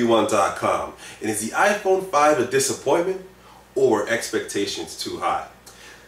BWOne.com. And is the iPhone 5 a disappointment or were expectations too high?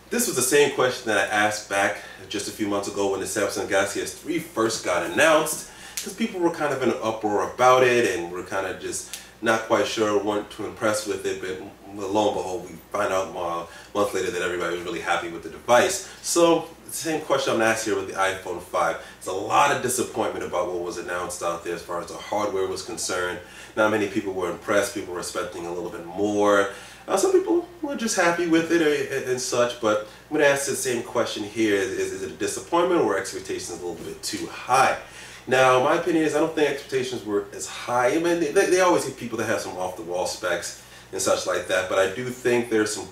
This was the same question that I asked back just a few months ago when the Samsung Galaxy S3 first got announced, because people were kind of in an uproar about it and were kind of just not quite sure, weren't too impressed with it, but lo and behold, we find out a month later that everybody was really happy with the device. So the same question I'm asked here with the iPhone 5. There's a lot of disappointment about what was announced out there as far as the hardware was concerned. Not many people were impressed. People were expecting a little bit more. Some people were just happy with it and such, but I'm going to ask the same question here. Is it a disappointment or expectations a little bit too high? Now, my opinion is I don't think expectations were as high. I mean, they always get people that have some off-the-wall specs and such like that, but I do think there's some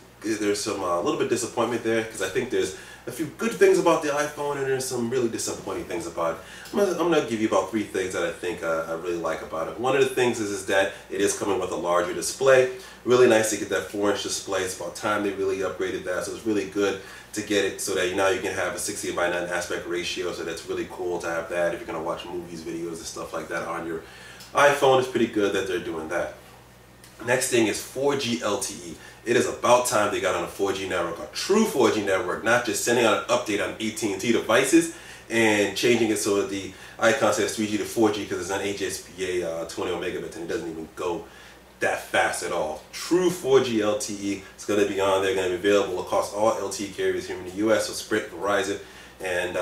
a little bit disappointment there, because I think there's a few good things about the iPhone and there's some really disappointing things about it. I'm going to give you about 3 things that I think I really like about it. One of the things is that it is coming with a larger display. Really nice to get that 4-inch display. It's about time they really upgraded that, so it's really good to get it so that now you can have a 16:9 aspect ratio, so that's really cool to have that if you're going to watch movies, videos, and stuff like that on your iPhone. It's pretty good that they're doing that. Next thing is 4G LTE. It is about time they got on a 4G network, a true 4G network, not just sending out an update on AT&T devices and changing it so that the icon says 3G to 4G because it's on HSPA 20 megabits and it doesn't even go that fast at all. True 4G LTE is going to be on there, going to be available across all LTE carriers here in the US, so Sprint, Verizon, and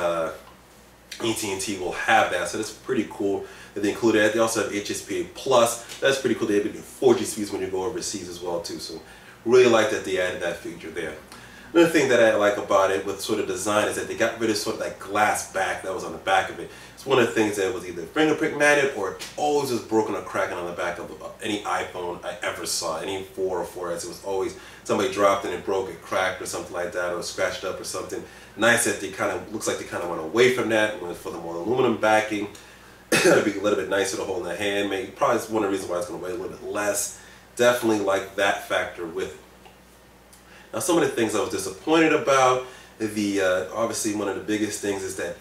AT&T will have that, so that's pretty cool that they include that. They also have HSPA Plus. That's pretty cool. They're able to do 4G speeds when you go overseas as well too, so really like that they added that feature there. Another thing that I like about it with sort of design is that they got rid of sort of that glass back that was on the back of it. It's one of the things that was either fingerprint matted or it always was broken or cracking on the back of any iPhone I ever saw, any 4 or 4S. It was always somebody dropped it and broke it, cracked or something like that, or scratched up or something. Nice that they kind of, looks like they kind of went away from that, went for the more aluminum backing. It'd be a little bit nicer to hold in the hand. Maybe probably it's one of the reasons why it's going to weigh a little bit less. Definitely like that factor with it. Now, some of the things I was disappointed about, obviously one of the biggest things is that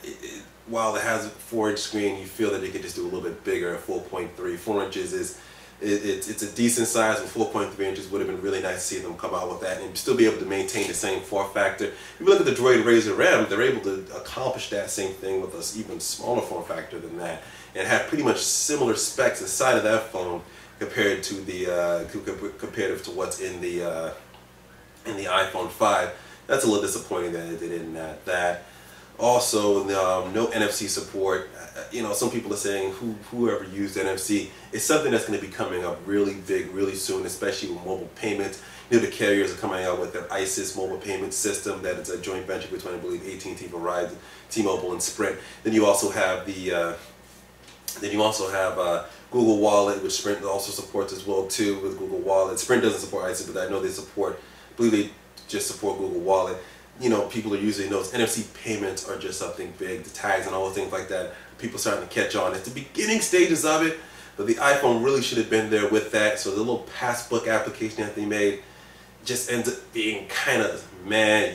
while it has a 4-inch screen, you feel that it could just do a little bit bigger. 4.3, 4 inches is it's a decent size, and 4.3 inches would have been really nice to see them come out with that and still be able to maintain the same form factor. If you look at the Droid Razr M, they're able to accomplish that same thing with an even smaller form factor than that, and have pretty much similar specs inside of that phone compared to the comparative to what's in the iPhone 5. That's a little disappointing that they didn't add that. Also, no NFC support. You know, some people are saying whoever used NFC, it's something that's going to be coming up really big, really soon, especially with mobile payments. You know, the carriers are coming out with their ISIS mobile payment system that is a joint venture between, I believe, AT&T, Verizon, T-Mobile, and Sprint. Then you also have Google Wallet, which Sprint also supports as well too. With Google Wallet, Sprint doesn't support ISIS, but I know they support. I believe they just support Google Wallet. You know, people are using those. NFC payments are just something big. The tags and all those things like that. People starting to catch on. It's the beginning stages of it, but the iPhone really should have been there with that. So the little passbook application that they made just ends up being kind of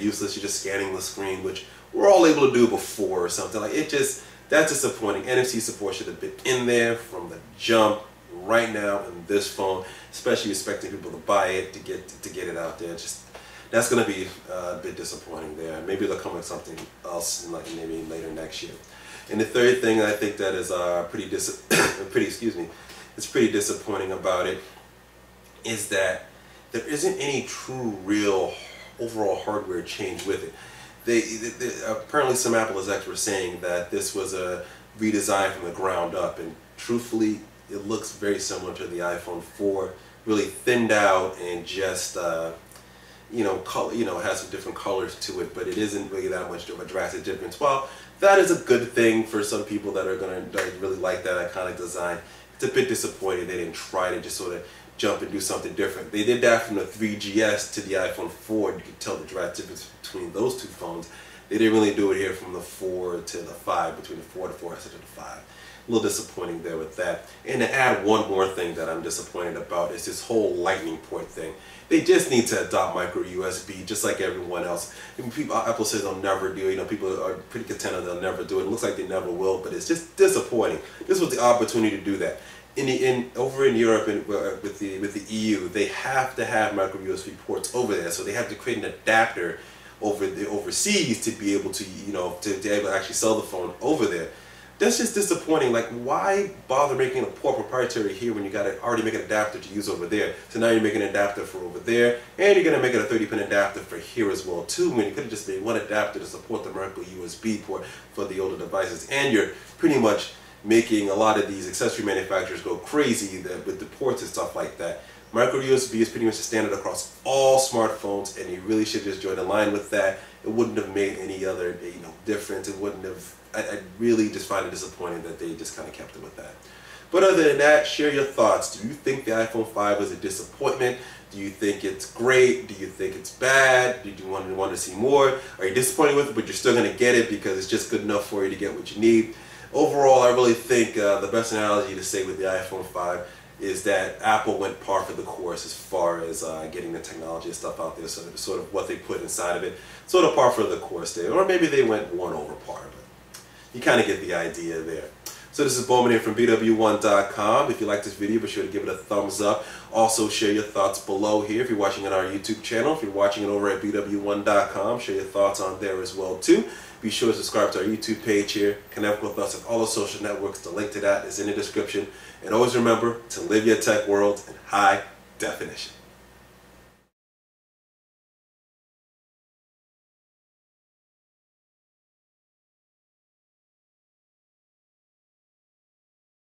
useless. You're just scanning the screen, which we're all able to do before or something. Like it just, that's disappointing. NFC support should have been in there from the jump right now in this phone, especially expecting people to buy it to get it out there. Just that's going to be a bit disappointing there. Maybe they'll come with something else like maybe later next year. And the third thing I think that is pretty disappointing about it is that there isn't any true, real overall hardware change with it. Apparently some Apple execs were saying that this was a redesign from the ground up, and truthfully, it looks very similar to the iPhone 4, really thinned out and just has some different colors to it, but it isn't really that much of a drastic difference. Well, that is a good thing for some people that really like that iconic design. It's a bit disappointing they didn't try to just sort of jump and do something different. They did that from the 3GS to the iPhone 4. You can tell the drastic difference between those two phones. They didn't really do it here from the 4 to the 5, between the 4 to 4S to the 5. A little disappointing there with that. And to add one more thing that I'm disappointed about is this whole lightning port thing. They just need to adopt micro USB just like everyone else. Apple says they'll never do it. People are pretty content that they'll never do it. It looks like they never will, but it's just disappointing. This was the opportunity to do that. over in Europe and with the EU, they have to have micro USB ports over there, so they have to create an adapter overseas to be able to to able to actually sell the phone over there. That's just disappointing. Like, why bother making a port proprietary here when you got to already make an adapter to use over there? So now you're making an adapter for over there, and you're gonna make it a 30-pin adapter for here as well too. When you could have just made one adapter to support the micro USB port for the older devices, and you're pretty much making a lot of these accessory manufacturers go crazy with the ports and stuff like that. Micro USB is pretty much the standard across all smartphones, and you really should just join in line with that. It wouldn't have made any other difference. It wouldn't have. I really just find it disappointing that they just kind of kept it with that. But other than that, share your thoughts. Do you think the iPhone 5 was a disappointment? Do you think it's great? Do you think it's bad? Did you want to see more? Are you disappointed with it, but you're still going to get it because it's just good enough for you to get what you need? Overall, I really think the best analogy to say with the iPhone 5 is that Apple went par for the course as far as getting the technology and stuff out there. So sort of what they put inside of it, sort of par for the course there. Or maybe they went one over par, but you kind of get the idea there. So this is BWOne here from BWOne.com. If you like this video, be sure to give it a thumbs up. Also, share your thoughts below here if you're watching on our YouTube channel. If you're watching it over at BWOne.com, share your thoughts on there as well too. Be sure to subscribe to our YouTube page here. Connect with us on all the social networks. The link to that is in the description. And always remember to live your tech world in high definition.